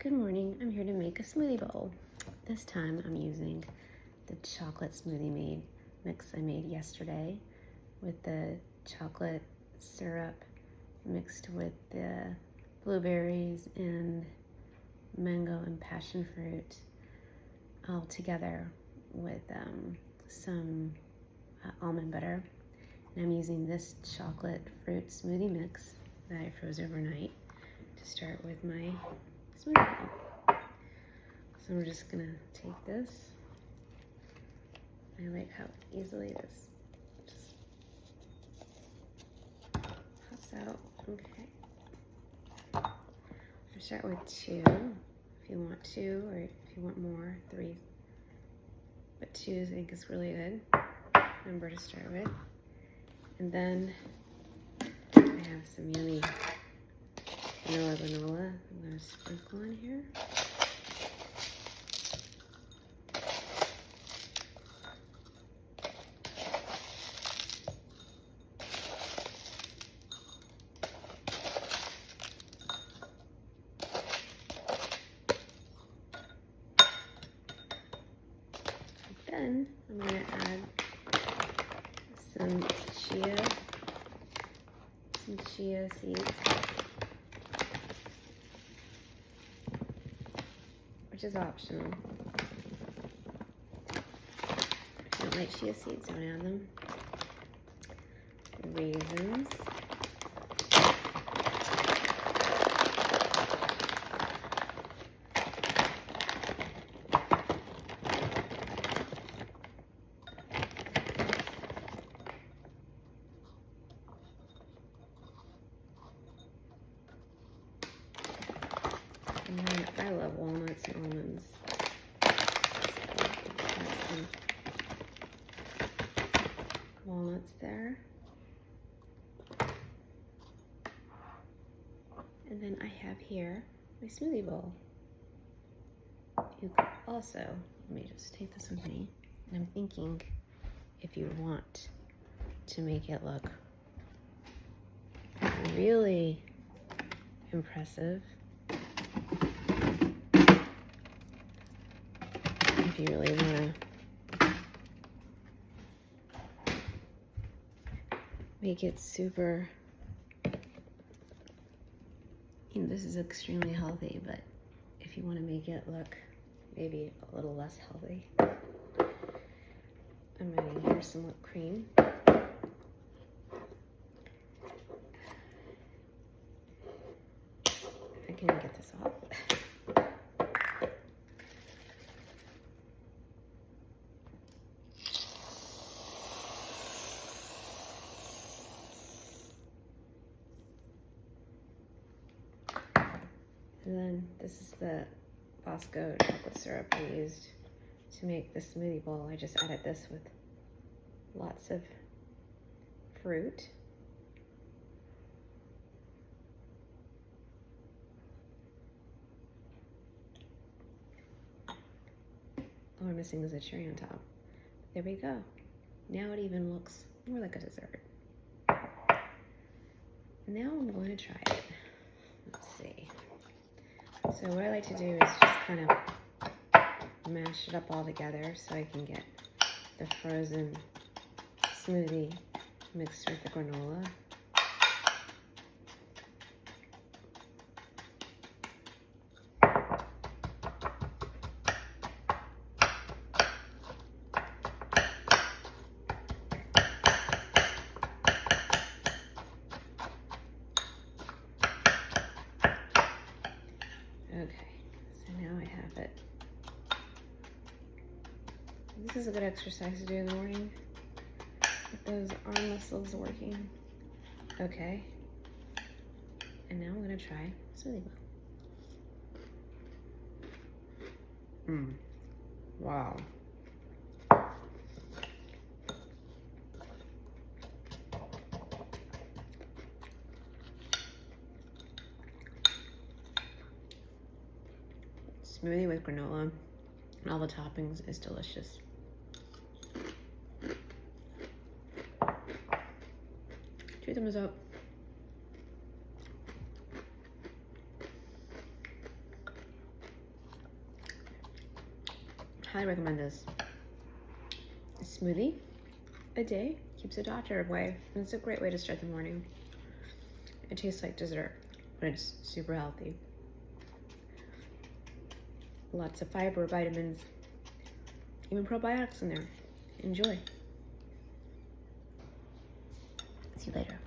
Good morning, I'm here to make a smoothie bowl. This time I'm using the chocolate smoothie mix I made yesterday with the chocolate syrup mixed with the blueberries and mango and passion fruit all together with some almond butter. And I'm using this chocolate fruit smoothie mix that I froze overnight to start with my smoothie bowl. So we're just gonna take this. I like how easily this just pops out. Okay. I'll start with 2 if you want 2, or if you want more, 3. But 2 I think is really good number to start with. And then I have some yummy granola I'm going to sprinkle in here. Then I'm going to add some chia seeds, which is optional. If you don't like chia seeds, don't add them. Raisins. And then I love walnuts and almonds. So add some walnuts there. And then I have here my smoothie bowl. You could also, let me just take this with me. And I'm thinking if you want to make it look really impressive, if you really want to make it super, this is extremely healthy, but if you want to make it look maybe a little less healthy, I'm adding here some whipped cream. I can get this off. And then this is the Bosco chocolate syrup I used to make the smoothie bowl. I just added this with lots of fruit. All we're missing is a cherry on top. There we go. Now it even looks more like a dessert. Now I'm going to try it. Let's see. So what I like to do is just kind of mash it up all together so I can get the frozen smoothie mixed with the granola. Okay, so now I have it. This is a good exercise to do in the morning. Get those arm muscles working. Okay. And now I'm gonna try smoothie bowl. Wow. Smoothie with granola and all the toppings is delicious. 2 thumbs up. Highly recommend this. A smoothie a day keeps the doctor away. And it's a great way to start the morning. It tastes like dessert, but it's super healthy. Lots of fiber, vitamins, even probiotics in there. Enjoy. See you later.